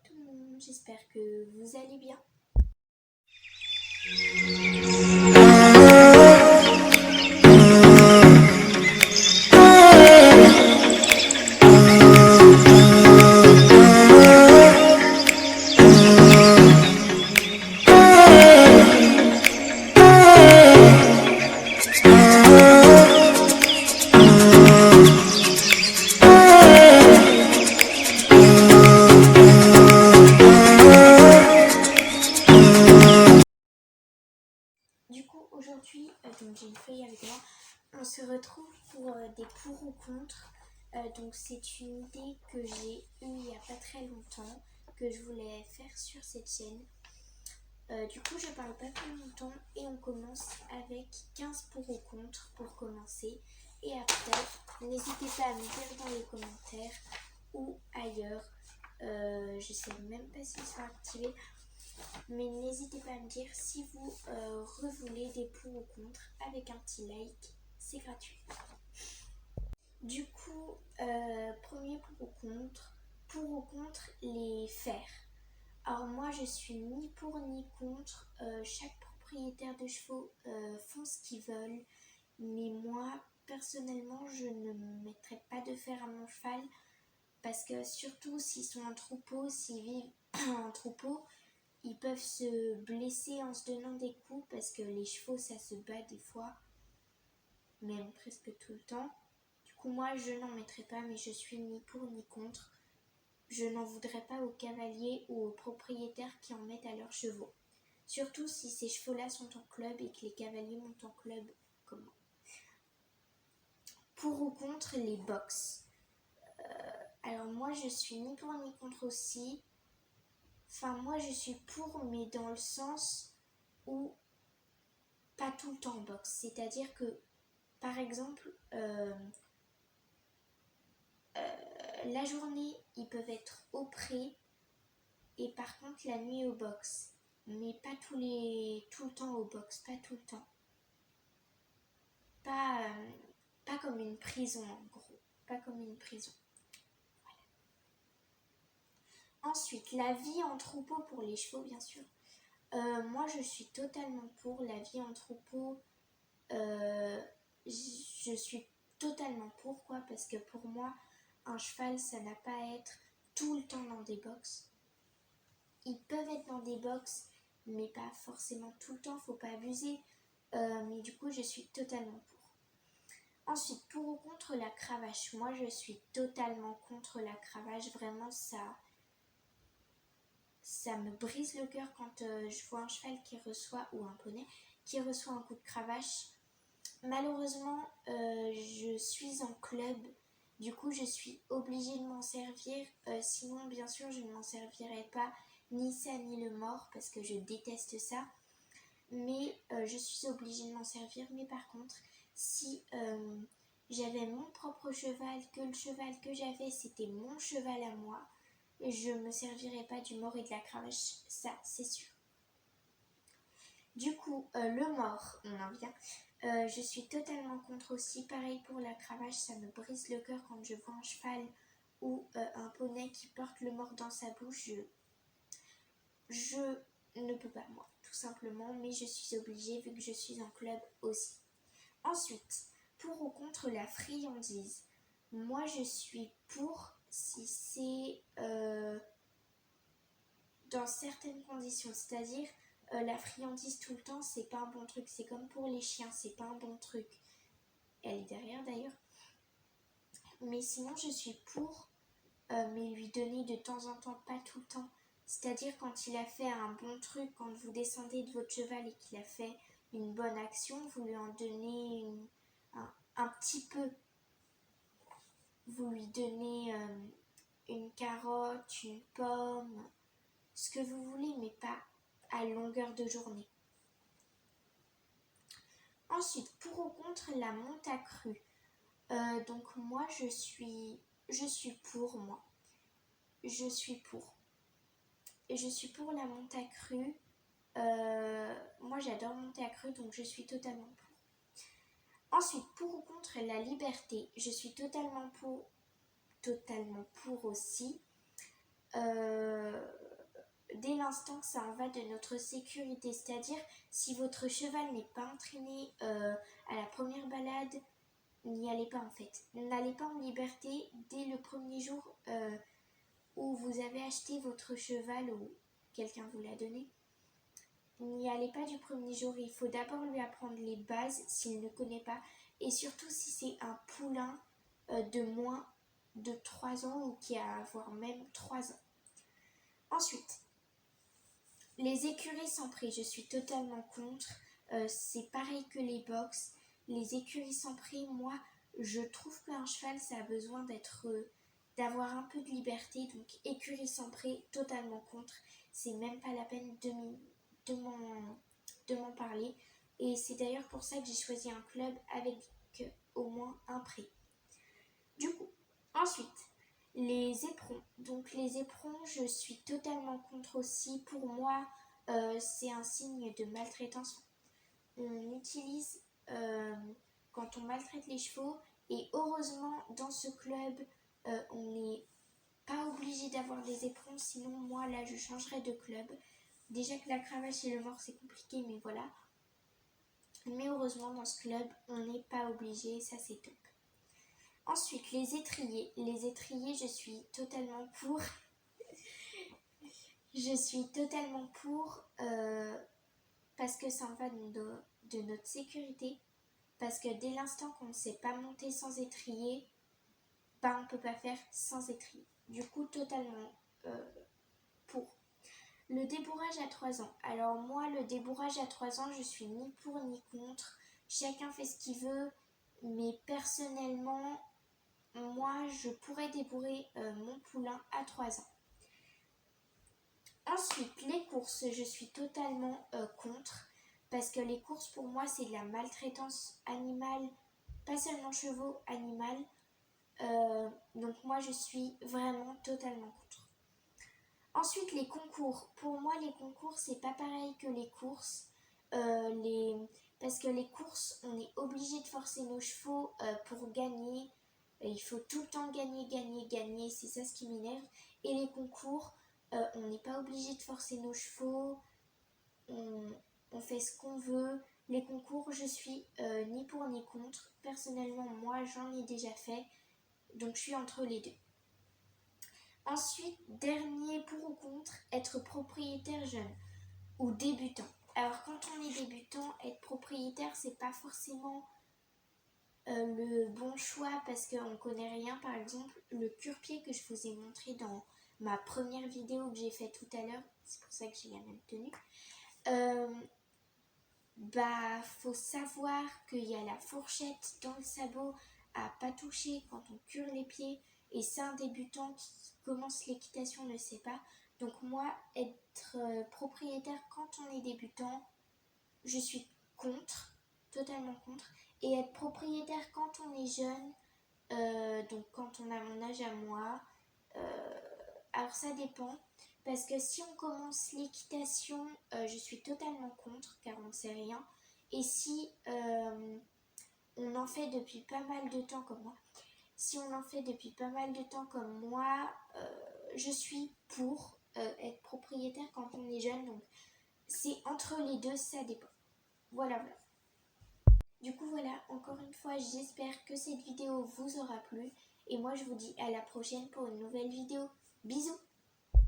tout le monde, j'espère que vous allez bien. Du coup, aujourd'hui, donc j'ai une feuille avec moi. On se retrouve pour des pour ou contre. Donc c'est une idée que j'ai eue il n'y a pas très longtemps, que je voulais faire sur cette chaîne. Du coup, je parle pas plus longtemps et on commence avec 15 pour ou contre pour commencer. Et après, n'hésitez pas à me dire dans les commentaires ou ailleurs. Je sais même pas s'ils sont activés. Mais n'hésitez pas à me dire si vous revoulez des pour ou contre avec un petit like, c'est gratuit. Du coup, premier pour ou contre les fers. Alors moi je suis ni pour ni contre, chaque propriétaire de chevaux font ce qu'ils veulent, mais moi personnellement je ne mettrai pas de fer à mon cheval parce que surtout s'ils sont en troupeau, s'ils vivent en troupeau, ils peuvent se blesser en se donnant des coups parce que les chevaux ça se bat des fois, même presque tout le temps. Du coup moi je n'en mettrai pas, mais je suis ni pour ni contre. Je n'en voudrais pas aux cavaliers ou aux propriétaires qui en mettent à leurs chevaux. Surtout si ces chevaux-là sont en club et que les cavaliers montent en club comme moi. Pour ou contre les box. Alors moi je suis ni pour ni contre aussi. Enfin moi je suis pour, mais dans le sens où pas tout le temps en box. C'est-à-dire que par exemple la journée ils peuvent être au pré et par contre la nuit au box. Mais pas tout le temps au box, pas tout le temps. Pas comme une prison en gros, pas comme une prison. Voilà. Ensuite, la vie en troupeau pour les chevaux bien sûr. Moi je suis totalement pour la vie en troupeau. Je suis totalement pour quoi, parce que pour moi un cheval ça n'a pas à être tout le temps dans des box. Ils peuvent être dans des box mais pas forcément tout le temps, faut pas abuser. Mais du coup je suis totalement pour. Ensuite, pour ou contre la cravache. Moi je suis totalement contre la cravache, vraiment ça me brise le cœur quand je vois un cheval qui reçoit, ou un poney, qui reçoit un coup de cravache. Malheureusement, je suis en club, du coup je suis obligée de m'en servir, sinon bien sûr je ne m'en servirai pas, ni ça ni le mort, parce que je déteste ça, mais je suis obligée de m'en servir. Mais par contre, si j'avais mon propre cheval, que le cheval que j'avais c'était mon cheval à moi, je ne me servirais pas du mort et de la cravache, ça c'est sûr. Du coup, le mort, on en vient. Je suis totalement contre aussi. Pareil pour la cravache, ça me brise le cœur quand je vois un cheval ou un poney qui porte le mort dans sa bouche. Je ne peux pas moi, tout simplement, mais je suis obligée vu que je suis en club aussi. Ensuite, pour ou contre la friandise. Moi je suis pour si c'est dans certaines conditions, c'est-à-dire la friandise tout le temps c'est pas un bon truc, c'est comme pour les chiens, c'est pas un bon truc. Elle est derrière d'ailleurs. Mais sinon je suis pour, mais lui donner de temps en temps, pas tout le temps. C'est-à-dire quand il a fait un bon truc, quand vous descendez de votre cheval et qu'il a fait une bonne action, vous lui en donnez un petit peu. Vous lui donnez une carotte, une pomme, ce que vous voulez, mais pas à longueur de journée. Ensuite, pour ou contre la monte à cru. Donc moi je suis pour moi. Je suis pour. Je suis pour la monte à cru. Moi j'adore monter à cru, donc je suis totalement pour. Ensuite, pour ou contre la liberté. Je suis totalement pour aussi. l'instant que ça en va de notre sécurité. C'est-à-dire, si votre cheval n'est pas entraîné à la première balade, n'y allez pas en fait. N'allez pas en liberté dès le premier jour où vous avez acheté votre cheval ou quelqu'un vous l'a donné. N'y allez pas du premier jour, il faut d'abord lui apprendre les bases s'il ne connaît pas. Et surtout si c'est un poulain de moins de 3 ans ou qui a voire même 3 ans. Ensuite, les écuries sans prix, je suis totalement contre. C'est pareil que les box. Les écuries sans prix, moi, je trouve qu'un cheval, ça a besoin d'avoir un peu de liberté. Donc, écurie sans prix, totalement contre. C'est même pas la peine de m'en parler. Et c'est d'ailleurs pour ça que j'ai choisi un club avec au moins un prix. Du coup, ensuite, les éperons. Donc les éperons, je suis totalement contre aussi. Pour moi, c'est un signe de maltraitance. On utilise quand on maltraite les chevaux. Et heureusement, dans ce club, on n'est pas obligé d'avoir des éperons. Sinon, moi, là, je changerais de club. Déjà que la cravache et le mors, c'est compliqué, mais voilà. Mais heureusement, dans ce club, on n'est pas obligé. Ça, c'est top. Ensuite, les étriers. Les étriers, je suis totalement pour. Je suis totalement pour parce que ça en va de notre sécurité. Parce que dès l'instant qu'on ne sait pas monter sans étrier, on ne peut pas faire sans étrier. Du coup, totalement pour. Le débourrage à 3 ans. Alors moi, le débourrage à 3 ans, je suis ni pour ni contre. Chacun fait ce qu'il veut. Mais personnellement, moi, je pourrais débourrer mon poulain à 3 ans. Ensuite, les courses, je suis totalement contre. Parce que les courses, pour moi, c'est de la maltraitance animale. Pas seulement chevaux, animal. Donc moi, je suis vraiment totalement contre. Ensuite, les concours. Pour moi, les concours, c'est pas pareil que les courses. Parce que les courses, on est obligé de forcer nos chevaux pour gagner. Il faut tout le temps gagner, gagner, gagner. C'est ça ce qui m'énerve. Et les concours, on n'est pas obligé de forcer nos chevaux. On fait ce qu'on veut. Les concours, je suis ni pour ni contre. Personnellement, moi, j'en ai déjà fait. Donc, je suis entre les deux. Ensuite, dernier pour ou contre, être propriétaire jeune ou débutant. Alors, quand on est débutant, être propriétaire, c'est pas forcément le bon choix parce qu'on ne connaît rien. Par exemple, le cure-pied que je vous ai montré dans ma première vidéo que j'ai faite tout à l'heure, c'est pour ça que j'ai la même tenue. Faut savoir qu'il y a la fourchette dans le sabot à pas toucher quand on cure les pieds. Et ça, un débutant qui commence l'équitation ne sait pas. Donc moi, être propriétaire quand on est débutant, je suis contre, totalement contre. Et être propriétaire quand on est jeune, donc quand on a mon âge à moi, alors ça dépend. Parce que si on commence l'équitation, je suis totalement contre, car on ne sait rien. Et si on en fait depuis pas mal de temps comme moi, je suis pour être propriétaire quand on est jeune. Donc c'est entre les deux, ça dépend. Voilà. Du coup voilà, encore une fois, j'espère que cette vidéo vous aura plu. Et moi je vous dis à la prochaine pour une nouvelle vidéo. Bisous!